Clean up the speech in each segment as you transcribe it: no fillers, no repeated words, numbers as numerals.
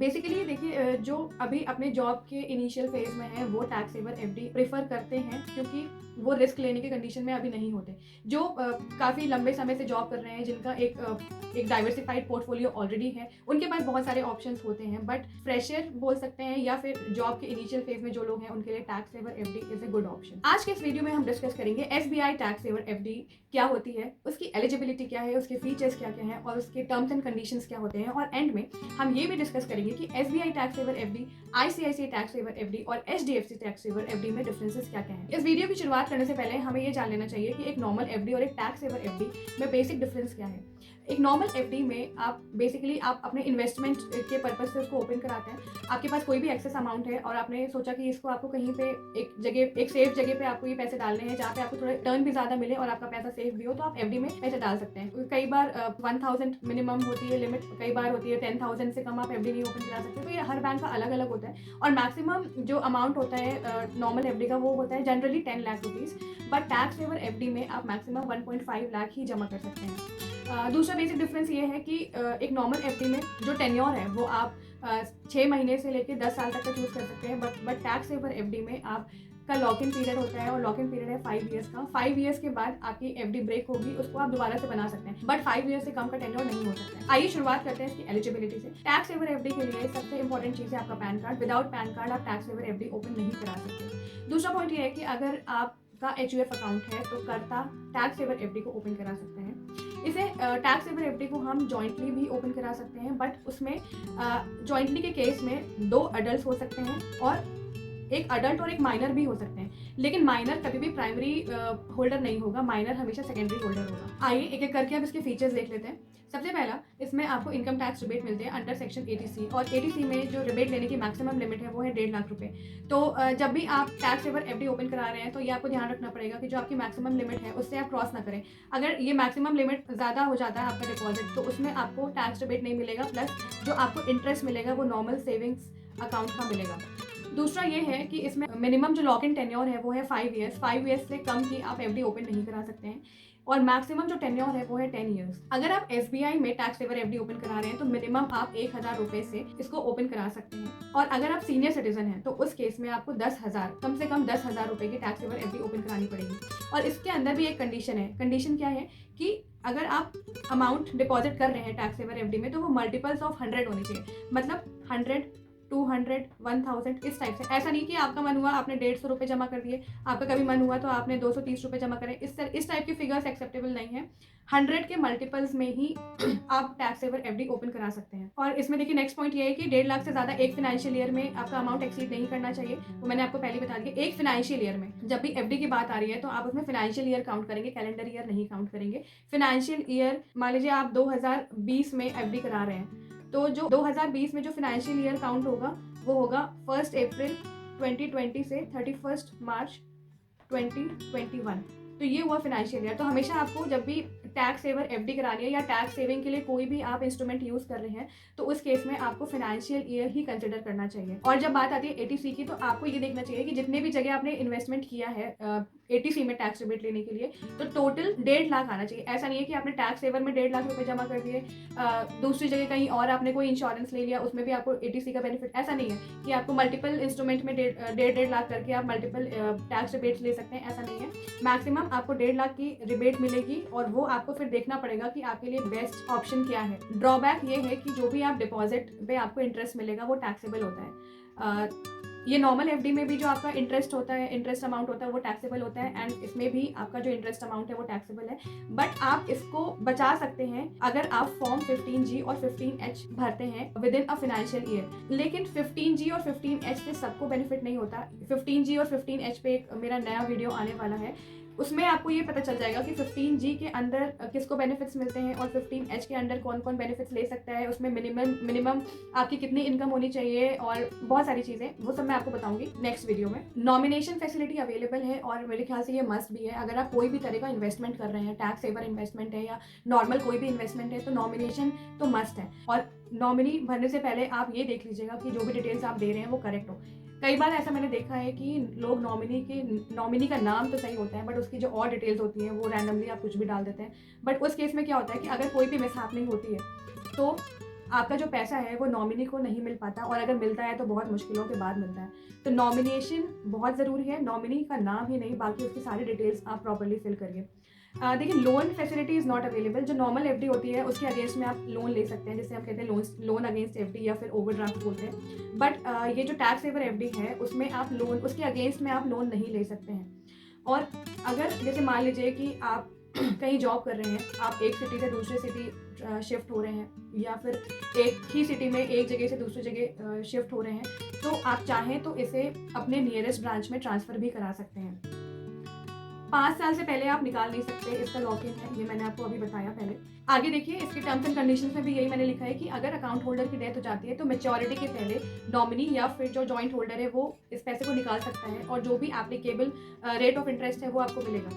Basically देखिए जो अभी अपने जॉब के इनिशियल फेज में है वो टैक्स सेवर एफडी प्रेफर करते हैं, क्योंकि वो रिस्क लेने की कंडीशन में अभी नहीं होते। जो काफ़ी लंबे समय से जॉब कर रहे हैं, जिनका एक डाइवर्सिफाइड पोर्टफोलियो ऑलरेडी है, उनके पास बहुत सारे ऑप्शंस होते हैं। बट फ्रेशर बोल सकते हैं या फिर जॉब के इनिशियल फेज में जो लोग हैं, उनके लिए tax saver FD is a good option. आज के इस वीडियो में हम डिस्कस करेंगे एसबीआई टैक्स सेवर एफडी क्या होती है, उसकी एलिजिबिलिटी क्या है, उसके फीचर्स क्या क्या हैं और उसके टर्म्स एंड कंडीशंस क्या होते हैं। और एंड में हम ये भी डिस्कस करेंगे कि SBI tax saver FD, ICICI tax saver FD और एचडीएफसी टैक्स सेवर एफडी में डिफरेंसेस क्या क्या हैं। इस वीडियो की शुरुआत करने से पहले हमें ये जान लेना चाहिए कि एक नॉर्मल एफडी और एक टैक्स सेवर एफडी में बेसिक डिफरेंस क्या है। एक नॉर्मल एफडी में आप बेसिकली आप अपने इन्वेस्टमेंट के पर्पज से उसको ओपन कराते हैं। आपके पास कोई भी एक्सेस अमाउंट है और आपने सोचा कि इसको आपको कहीं पे एक सेफ जगह पे आपको ये पैसे डालने हैं, जहाँ पे आपको थोड़ा टर्न भी ज़्यादा मिले और आपका पैसा सेफ भी हो, तो आप एफडी में पैसे डाल सकते हैं। कई बार 1000 मिनिमम होती है लिमिट, कई बार होती है 10,000 से कम आप एफडी नहीं ओपन करा सकते। तो ये हर बैंक का अलग अलग होता है और मैक्सिमम जो अमाउंट होता है नॉर्मल एफडी का वो होता है generally 10 lakh rupees. But tax saver FD में आप मैक्सिमम 1.5 लाख ही जमा कर सकते हैं। दूसरा बेसिक डिफरेंस ये है कि एक नॉर्मल एफडी में जो टेन्योर है वो आप 6 महीने से लेकर 10 साल तक का चूज़ कर सकते हैं। बट टैक्स सेवर एफडी में आप का लॉक इन पीरियड होता है और लॉक इन पीरियड है 5 ईयर्स का। 5 ईयर्स के बाद आपकी एफडी ब्रेक होगी, उसको आप दोबारा से बना सकते हैं, बट 5 ईयर्स से कम का टेन्योर नहीं हो सकता है। आइए शुरुआत करते हैं इसकी एलिजिबिलिटी से। टैक्स सेवर एफडी के लिए सबसे इंपॉर्टेंट चीज़ है आपका pan card. Without pan card आप टैक्स सेवर एफडी ओपन नहीं करा सकते। दूसरा पॉइंट ये है कि अगर आपका एचयूएफ अकाउंट है तो कर्ता टैक्स सेवर एफडी को ओपन करा सकते हैं। इसे टैक्स सेवर एफडी को हम जॉइंटली भी ओपन करा सकते हैं, बट उसमें जॉइंटली के केस में 2 अडल्ट हो सकते हैं और एक अडल्ट और एक माइनर भी हो सकते हैं। लेकिन माइनर कभी भी प्राइमरी होल्डर नहीं होगा, माइनर हमेशा सेकेंडरी होल्डर होगा। आइए एक एक करके अब इसके फीचर्स देख लेते हैं। सबसे पहला, इसमें आपको इनकम टैक्स रिबेट मिलते हैं अंडर सेक्शन 80C, और 80C में जो रिबेट लेने की मैक्सिमम लिमिट है वो है 1.5 लाख रुपए। तो जब भी आप टैक्स सेवर एफडी ओपन करा रहे हैं तो ये आपको ध्यान रखना पड़ेगा कि जो आपकी मैक्सिमम लिमिट है उससे आप क्रॉस ना करें। अगर ये मैक्सिमम लिमिट ज़्यादा हो जाता है आपका डिपॉजिट, तो उसमें आपको टैक्स रिबेट नहीं मिलेगा, प्लस जो आपको इंटरेस्ट मिलेगा वो नॉर्मल सेविंग्स अकाउंट का मिलेगा। दूसरा ये है कि इसमें मिनिमम जो लॉक इन टेन्योर है वो है 5 ईयर्स। 5 ईयर्स से कम की आप एफडी ओपन नहीं करा सकते हैं और मैक्सिमम जो टेन्योर है वो है 10 ईयर्स। अगर आप एसबीआई में टैक्स सेवर एफडी ओपन करा रहे हैं तो मिनिमम आप 1000 रुपये से इसको ओपन करा सकते हैं, और अगर आप सीनियर सिटीजन हैं तो उस केस में आपको 10,000 कम से कम 10,000 रुपये की टैक्स सेवर एफडी ओपन करानी पड़ेगी। और इसके अंदर भी एक कंडीशन है। कंडीशन क्या है कि अगर आप अमाउंट डिपॉजिट कर रहे हैं टैक्स सेवर एफडी में तो वो मल्टीपल्स ऑफ 100 होनी चाहिए, मतलब 100, 200, 1000 इस टाइप से। ऐसा नहीं कि आपका मन हुआ आपने 150 रुपये जमा कर दिए, आपका कभी मन हुआ तो आपने 230 रुपये जमा करें। इस टाइप की फिगर्स एक्सेप्टेबल नहीं है। 100 के मल्टीपल्स में ही आप टैक्स सेवर एफडी ओपन करा सकते हैं। और इसमें देखिए नेक्स्ट पॉइंट ये है कि 1.5 लाख से ज़्यादा एक फिनेंशियल ईयर में आपका अमाउंट एक्सीड नहीं करना चाहिए। वो मैंने आपको पहले बता दिया। एक फिनेंशियल ईयर में जब भी एफडी की बात आ रही है तो आप उसमें फिनेंशियल ईयर काउंट करेंगे, कैलेंडर ईयर नहीं काउंट करेंगे। फिनेंशियल ईयर मान लीजिए आप 2020 में एफडी करा रहे हैं, तो जो 2020 में जो फिनेंशियल ईयर काउंट होगा वो होगा 1 अप्रैल 2020 से 31 मार्च 2021। तो ये हुआ फिनेंशियल ईयर। तो हमेशा आपको जब भी टैक्स सेवर एफडी करानी है या टैक्स सेविंग के लिए कोई भी आप इंस्ट्रूमेंट यूज़ कर रहे हैं तो उस केस में आपको फिनेंशियल ईयर ही कंसिडर करना चाहिए। और जब बात आती है 80C की, तो आपको ये देखना चाहिए कि जितने भी जगह आपने इन्वेस्टमेंट किया है 80C में टैक्स रिबेट लेने के लिए, तो टोटल 1.5 लाख आना चाहिए। ऐसा नहीं है कि आपने टैक्स सेवर में 1.5 लाख रुपए जमा कर दिए, दूसरी जगह कहीं और आपने कोई इंश्योरेंस ले लिया, उसमें भी आपको 80C का बेनिफिट। ऐसा नहीं है कि आपको मल्टीपल इंस्ट्रूमेंट में 1.5 लाख करके आप मल्टीपल टैक्स रिबेट्स ले सकते हैं, ऐसा नहीं है। मैक्सिमम आपको 1.5 लाख की रिबेट मिलेगी और वो आपको फिर देखना पड़ेगा कि आपके लिए बेस्ट ऑप्शन क्या है। ड्रॉबैक ये है कि जो भी आप डिपॉजिट पे आपको इंटरेस्ट मिलेगा वो टैक्सेबल होता है। ये नॉर्मल एफडी में भी जो आपका इंटरेस्ट होता है, इंटरेस्ट अमाउंट होता है वो टैक्सेबल होता है, एंड इसमें भी आपका जो इंटरेस्ट अमाउंट है वो टैक्सेबल है। बट आप इसको बचा सकते हैं अगर आप फॉर्म 15G और 15H भरते हैं with in a financial year. लेकिन 15G और 15H से सबको बेनिफिट नहीं होता। 15G और 15H पे एक मेरा नया वीडियो आने वाला है, उसमें आपको ये पता चल जाएगा कि 15G के अंदर किसको बेनिफिट्स मिलते हैं और 15H के अंदर कौन कौन बेनिफिट्स ले सकता है, उसमें मिनिमम आपकी कितनी इनकम होनी चाहिए और बहुत सारी चीज़ें, वो सब मैं आपको बताऊंगी नेक्स्ट वीडियो में। नॉमिनेशन फैसिलिटी अवेलेबल है और मेरे ख्याल से ये मस्ट भी है। अगर आप कोई भी तरह का इन्वेस्टमेंट कर रहे हैं, टैक्स सेवर इन्वेस्टमेंट है या नॉर्मल कोई भी इन्वेस्टमेंट है, तो नॉमिनेशन तो मस्ट है। और नॉमिनी भरने से पहले आप ये देख लीजिएगा कि जो भी डिटेल्स आप दे रहे हैं वो करेक्ट हो। कई बार ऐसा मैंने देखा है कि लोग नॉमिनी का नाम तो सही होता है बट उसकी जो और डिटेल्स होती हैं वो रैंडमली आप कुछ भी डाल देते हैं। बट उस केस में क्या होता है कि अगर कोई भी मिसहैपनिंग होती है तो आपका जो पैसा है वो नॉमिनी को नहीं मिल पाता, और अगर मिलता है तो बहुत मुश्किलों के बाद मिलता है। तो नॉमिनेशन बहुत ज़रूरी है, नॉमिनी का नाम ही नहीं, बाकी उसकी सारी डिटेल्स आप प्रॉपर्ली फिल करिए। देखिए, loan facility is not available. जो नॉर्मल एफडी होती है उसके अगेंस्ट में आप लोन ले सकते हैं, जिसे हम कहते हैं लोन अगेंस्ट एफडी या फिर ओवरड्राफ्ट बोलते हैं। बट ये जो टैक्स सेवर एफडी है उसमें आप लोन, उसके अगेंस्ट में आप लोन नहीं ले सकते हैं। और अगर जैसे मान लीजिए कि आप कहीं जॉब कर रहे हैं, आप एक सिटी से दूसरे सिटी शिफ्ट हो रहे हैं, या फिर एक ही सिटी में एक जगह से दूसरी जगह शिफ्ट हो रहे हैं, तो आप चाहें तो इसे अपने नियरेस्ट ब्रांच में ट्रांसफ़र भी करा सकते हैं। 5 साल से पहले आप निकाल नहीं सकते, इसका लॉक इन है, ये मैंने आपको अभी बताया पहले। आगे देखिए, इसके टर्म्स एंड कंडीशंस में भी यही मैंने लिखा है कि अगर अकाउंट होल्डर की डेथ हो जाती है तो मैच्योरिटी के पहले नॉमिनी या फिर जो जॉइंट होल्डर है वो इस पैसे को निकाल सकता है, और जो भी एप्लीकेबल रेट ऑफ इंटरेस्ट है वो आपको मिलेगा।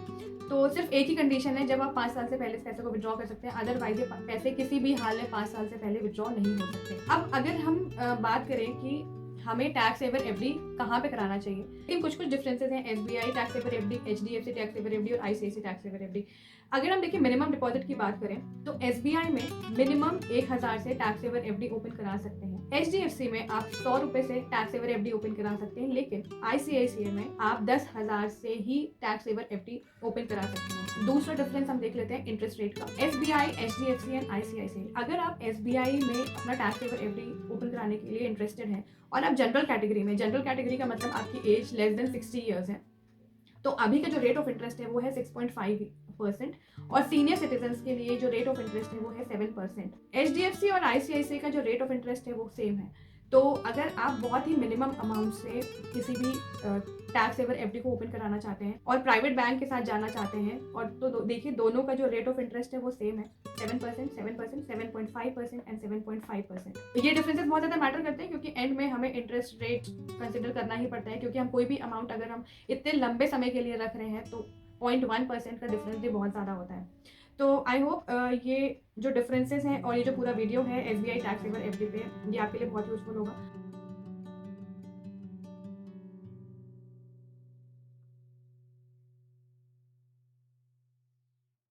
तो सिर्फ एक ही कंडीशन है, जब आप 5 साल से पहले इस पैसे को विड्रॉ कर सकते हैं, अदरवाइज ये पैसे किसी भी हाल में 5 साल से पहले विड्रॉ नहीं हो सकते। अब अगर हम बात करें कि हमें टैक्स सेवर एफडी कहाँ पे कराना चाहिए, इन कुछ डिफरेंसेस हैं। SBI tax saver FD, HDFC tax saver FD और आईसीआईसी टैक्स सेवर एफडी। अगर हम देखिए मिनिमम डिपॉजिट की बात करें तो एसबीआई में मिनिमम 1000 से टैक्स सेवर एफडी ओपन करा सकते हैं। एचडीएफसी में आप 100 रुपए से टैक्स सेवर एफडी ओपन करा सकते हैं, लेकिन आईसीआईसीआई में आप 10,000 से ही टैक्स सेवर एफडी ओपन करा सकते हैं। दूसरा डिफरेंस हम देख लेते हैं इंटरेस्ट रेट का। एसबीआई, एचडीएफसी एंड आईसीआईसीआई, अगर आप एसबीआई में अपना टैक्स सेवर एफडी ओपन कराने के लिए इंटरेस्टेड हैं और आप जनरल कैटेगरी में, जनरल कैटेगरी का मतलब आपकी एज लेस देन 60 ईयर्स है, तो अभी का जो रेट ऑफ इंटरेस्ट है वो है 6.5%, और सीनियर सिटीजन्स के लिए जो रेट ऑफ इंटरेस्ट है वो है 7%। एचडीएफसी और आईसीआईसीआई का जो रेट ऑफ इंटरेस्ट है वो सेम है। तो अगर आप बहुत ही मिनिमम अमाउंट से किसी भी टैक्स सेवर एफडी को ओपन कराना चाहते हैं और प्राइवेट बैंक के साथ जाना चाहते हैं, और तो देखिए दोनों का जो रेट ऑफ इंटरेस्ट है वो सेम है, 7%, 7%, 7.5% एंड 7.5%। ये डिफरेंसेस बहुत ज़्यादा मैटर करते हैं, क्योंकि एंड में हमें इंटरेस्ट रेट कंसिडर करना ही पड़ता है, क्योंकि हम कोई भी अमाउंट अगर हम इतने लंबे समय के लिए रख रहे हैं तो 0.1% का डिफरेंस भी बहुत ज़्यादा होता है। तो आई होप ये जो डिफरेंसेस हैं और ये जो पूरा वीडियो है एसबीआई टैक्स सेवर एफडी पे, ये आपके लिए बहुत यूजफुल होगा।